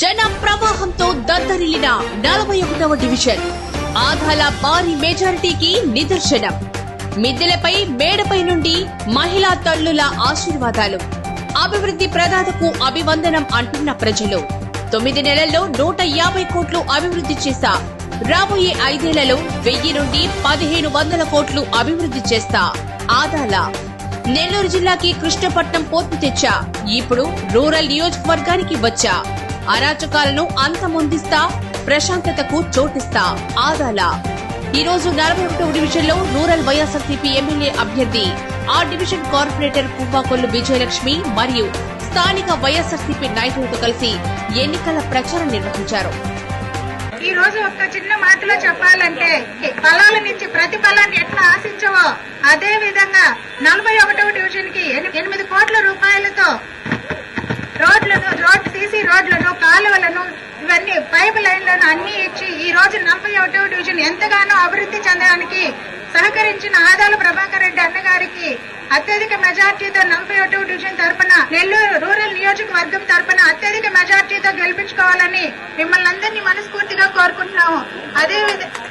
జన ప్రవాహంతో దద్దరిల్లిన 41వ డివిజన్ ఆధాల భారీ మెజారిటీకి నిదర్శనం. మిద్దెలపై మేడపై నుండి మహిళా తల్లుల ఆశీర్వాదాలు. అభివృద్ధి ప్రదాతకు అభివందనం అంటున్న ప్రజలు. 9 నెలల్లో 150 కోట్లు అభివృద్ధి చేశా. రాబోయే 5 ఏళ్లలో 1000 నుండి 1500 కోట్లు అభివృద్ధి చేస్తా. ఆదాల నెల్లూరు జిల్లాకి కృష్ణపట్నం పోర్టు తెచ్చా. ఇప్పుడు రూరల్ నియోజకవర్గానికి వచ్చా. అరాచకాలను అంతమొందిస్తా, ప్రశాంతతకు చోటిస్తా. ఆదాల ఈ రోజు 41వ డివిజన్ లో రూరల్ వైఎస్ఆర్సీపీ ఎమ్మెల్యే అభ్యర్థి ఆ డివిజన్ కార్పొరేటర్ పువ్వాకొల్లు విజయలక్ష్మి మరియు స్థానిక వైఎస్ఆర్సీపీ నాయకులతో కలిసి ఎన్నికల ప్రచారం నిర్వహించారు. ఈ రోజు ఒక్క చిన్న మాటలో చెప్పాలంటే, ఫలాలనిచ్చి ప్రతిఫలాన్ని ఎట్లా ఆశించవో అదే విధంగా 41వ డివిజన్ కి 8 కోట్ల రూపాయలతో సీసీ రోడ్లను, కాలువలను, ఇవన్నీ పైప్ లైన్లను అన్ని ఇచ్చి ఈ రోజు 41వ డివిజన్ ఎంతగానో అభివృద్ధి చెందడానికి సహకరించిన ఆదాల ప్రభాకర్ రెడ్డి అన్నగారికి అత్యధిక మెజార్టీతో 41వ డివిజన్ తరపున, నెల్లూరు రూరల్ నియోజకవర్గం తరపున అత్యధిక మెజార్టీతో గెలిపించుకోవాలని మిమ్మల్ని అందరినీ మనస్ఫూర్తిగా కోరుకుంటున్నాము. అదేవిధంగా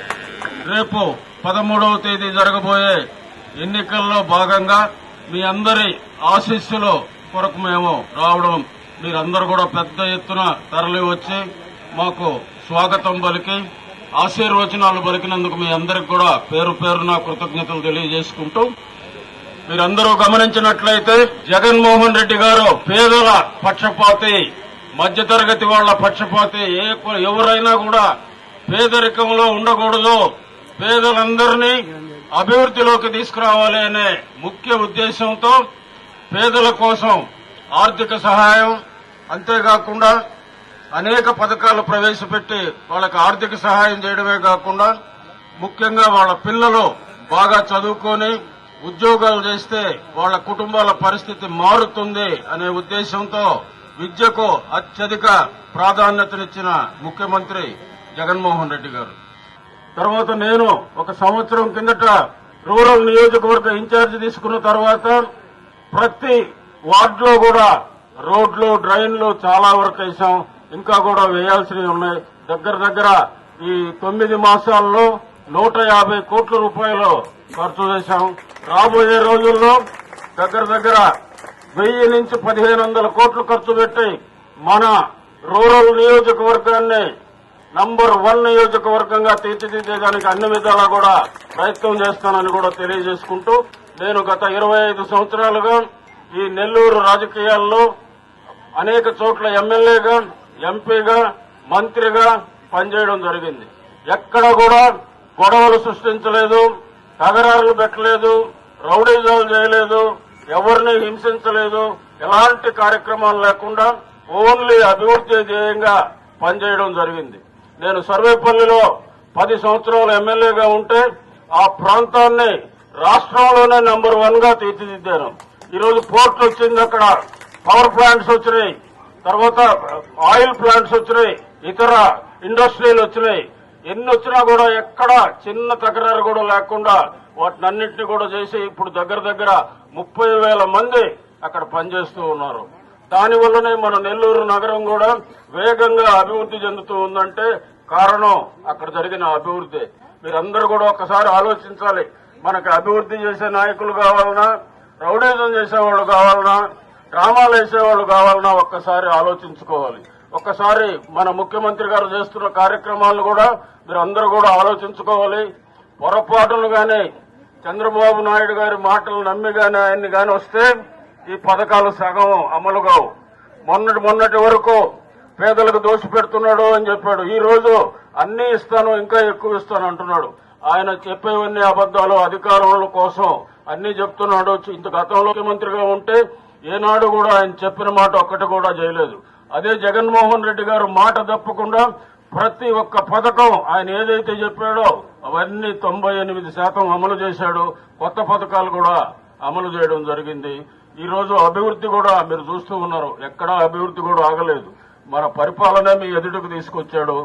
రేపు 13వ తేదీ జరగబోయే ఎన్నికల్లో భాగంగా మీ అందరి ఆశీస్సుల కొరకు మేము రావడం, మీరందరూ కూడా పెద్ద ఎత్తున తరలి వచ్చి మాకు స్వాగతం పలికి ఆశీర్వచనాలు పలికినందుకు మీ అందరికి కూడా పేరు పేరున కృతజ్ఞతలు తెలియజేసుకుంటూ, మీరందరూ గమనించినట్లయితే జగన్మోహన్ రెడ్డి గారు పేదల పక్షపాతి, మధ్యతరగతి వాళ్ల పక్షపాతి. ఎవరైనా కూడా పేదరికంలో ఉండకూడదు, పేదలందరినీ అభివృద్ధిలోకి తీసుకురావాలి అనే ముఖ్య ఉద్దేశంతో పేదల కోసం ఆర్థిక సహాయం, అంతేకాకుండా అనేక పథకాలు ప్రవేశపెట్టి వాళ్ళకి ఆర్థిక సహాయం చేయడమే కాకుండా ముఖ్యంగా వాళ్ళ పిల్లలు బాగా చదువుకొని ఉద్యోగాలు చేస్తే వాళ్ళ కుటుంబాల పరిస్థితి మారుతుంది అనే ఉద్దేశంతో విద్యకు అత్యధిక ప్రాధాన్యతనిచ్చిన ముఖ్యమంత్రి జగన్మోహన్ రెడ్డి గారు. తర్వాత నేను 1 సంవత్సరం కిందట రూరల్ నియోజకవర్గ ఇన్ఛార్జి తీసుకున్న తర్వాత ప్రతి వార్డులో కూడా రోడ్లు, డ్రైన్లు చాలా వరకు వేశాం. ఇంకా కూడా వేయాల్సినవి ఉన్నాయి. దగ్గర ఈ 9 మాసాల్లో 150 కోట్ల రూపాయలు ఖర్చు చేశాం. రాబోయే రోజుల్లో దగ్గర 1000 నుంచి 1500 కోట్లు ఖర్చు పెట్టి మన రూరల్ నియోజకవర్గాన్ని నంబర్ 1 నియోజకవర్గంగా తీర్చిదిద్దేదానికి అన్ని విధాలా కూడా ప్రయత్నం చేస్తానని కూడా తెలియజేసుకుంటూ, నేను గత 25 సంవత్సరాలుగా ఈ నెల్లూరు రాజకీయాల్లో అనేక చోట్ల ఎమ్మెల్యేగా, ఎంపీగా, మంత్రిగా పనిచేయడం జరిగింది. ఎక్కడ కూడా గొడవలు సృష్టించలేదు, తగరారులు పెట్టలేదు, రౌడీజాలు చేయలేదు, ఎవరిని హింసించలేదు. ఎలాంటి కార్యక్రమాలు లేకుండా ఓన్లీ అభివృద్ధి ధ్యేయంగా పనిచేయడం జరిగింది. నేను సర్వేపల్లిలో 10 సంవత్సరాలు ఎమ్మెల్యేగా ఉంటే ఆ ప్రాంతాన్ని రాష్ట్రంలోనే నంబర్ 1 గా తీర్చిదిద్దాను. ఈరోజు పోర్ట్ వచ్చింది, అక్కడ పవర్ ప్లాంట్స్ వచ్చినాయి, తర్వాత ఆయిల్ ప్లాంట్స్ వచ్చినాయి, ఇతర ఇండస్ట్రీలు వచ్చినాయి. ఎన్ని వచ్చినా కూడా ఎక్కడ చిన్న తకరారు కూడా లేకుండా వాటినన్నింటినీ కూడా చేసి ఇప్పుడు దగ్గర 30,000 మంది అక్కడ పనిచేస్తూ ఉన్నారు. దానివల్లనే మన నెల్లూరు నగరం కూడా వేగంగా అభివృద్ధి చెందుతూ ఉందంటే కారణం అక్కడ జరిగిన అభివృద్ధి. మీరందరూ కూడా ఒకసారి ఆలోచించాలి. మనకు అభివృద్ధి చేసే నాయకులు కావాలన్నా, రౌడీజం చేసేవాళ్ళు కావాలన్నా, డ్రామాలు వేసేవాళ్ళు కావాలన్నా ఒక్కసారి ఆలోచించుకోవాలి. ఒక్కసారి మన ముఖ్యమంత్రి గారు చేస్తున్న కార్యక్రమాలను కూడా మీరందరూ కూడా ఆలోచించుకోవాలి. పొరపాటును గాని చంద్రబాబు నాయుడు గారి మాటలు నమ్మి గాని ఆయన్ని గాని వస్తే ఈ పథకాలు సగం అమలు కావు. మొన్నటి వరకు పేదలకు దోషిపెడుతున్నాడు అని చెప్పాడు. ఈ రోజు అన్ని ఇస్తాను, ఇంకా ఎక్కువ ఇస్తాను అంటున్నాడు. ఆయన చెప్పేవన్నీ అబద్దాలు, అధికారుల కోసం అన్ని చెప్తున్నాడు. ఇంత గతంలో ముఖ్యమంత్రిగా ఉంటే ఏనాడు కూడా ఆయన చెప్పిన మాట ఒక్కటి కూడా చేయలేదు. అదే జగన్మోహన్ రెడ్డి గారు మాట తప్పకుండా ప్రతి ఒక్క పథకం ఆయన ఏదైతే చెప్పాడో అవన్నీ 98% అమలు చేశాడు. కొత్త పథకాలు కూడా అమలు చేయడం జరిగింది. ఈ రోజు అభివృద్ధి కూడా మీరు చూస్తూ ఉన్నారు, ఎక్కడా అభివృద్ధి కూడా ఆగలేదు. మన పరిపాలన మీ ఎదుటికి తీసుకొచ్చాడు.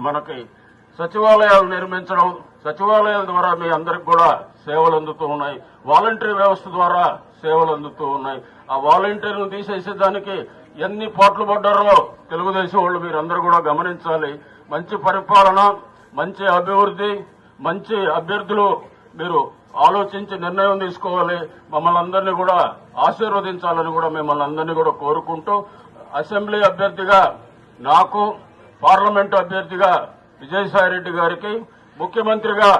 మనకి సచివాలయాలు నిర్మించడం, సచివాలయాల ద్వారా మీ అందరికి కూడా సేవలు అందుతూ ఉన్నాయి. వాలంటరీ వ్యవస్థ ద్వారా సేవలు అందుతూ ఉన్నాయి. ఆ వాలంటీర్లను తీసేసేదానికి ఎన్ని పాటలు పడ్డారో తెలుగుదేశం వాళ్ళు మీరందరూ కూడా గమనించాలి. మంచి పరిపాలన, మంచి అభివృద్ధి, మంచి అభ్యర్థులు మీరు ఆలోచించి నిర్ణయం తీసుకోవాలి. మమ్మల్ని అందరినీ కూడా ఆశీర్వదించాలని కూడా మిమ్మల్ని అందరినీ కూడా కోరుకుంటూ, అసెంబ్లీ అభ్యర్థిగా నాకు, పార్లమెంటు అభ్యర్థిగా విజయసాయిరెడ్డి గారికి, ముఖ్యమంత్రిగా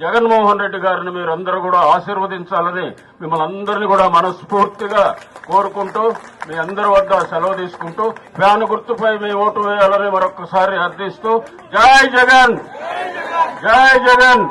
జగన్మోహన్ రెడ్డి గారిని మీరందరూ కూడా ఆశీర్వదించాలని మిమ్మల్ని అందరినీ కూడా మనస్ఫూర్తిగా కోరుకుంటూ మీ అందరి వద్ద సెలవు తీసుకుంటూ ఫ్యాన్ గుర్తుపై మీ ఓటు వేయాలని మరొకసారి అర్థిస్తూ జై జగన్, జై జగన్.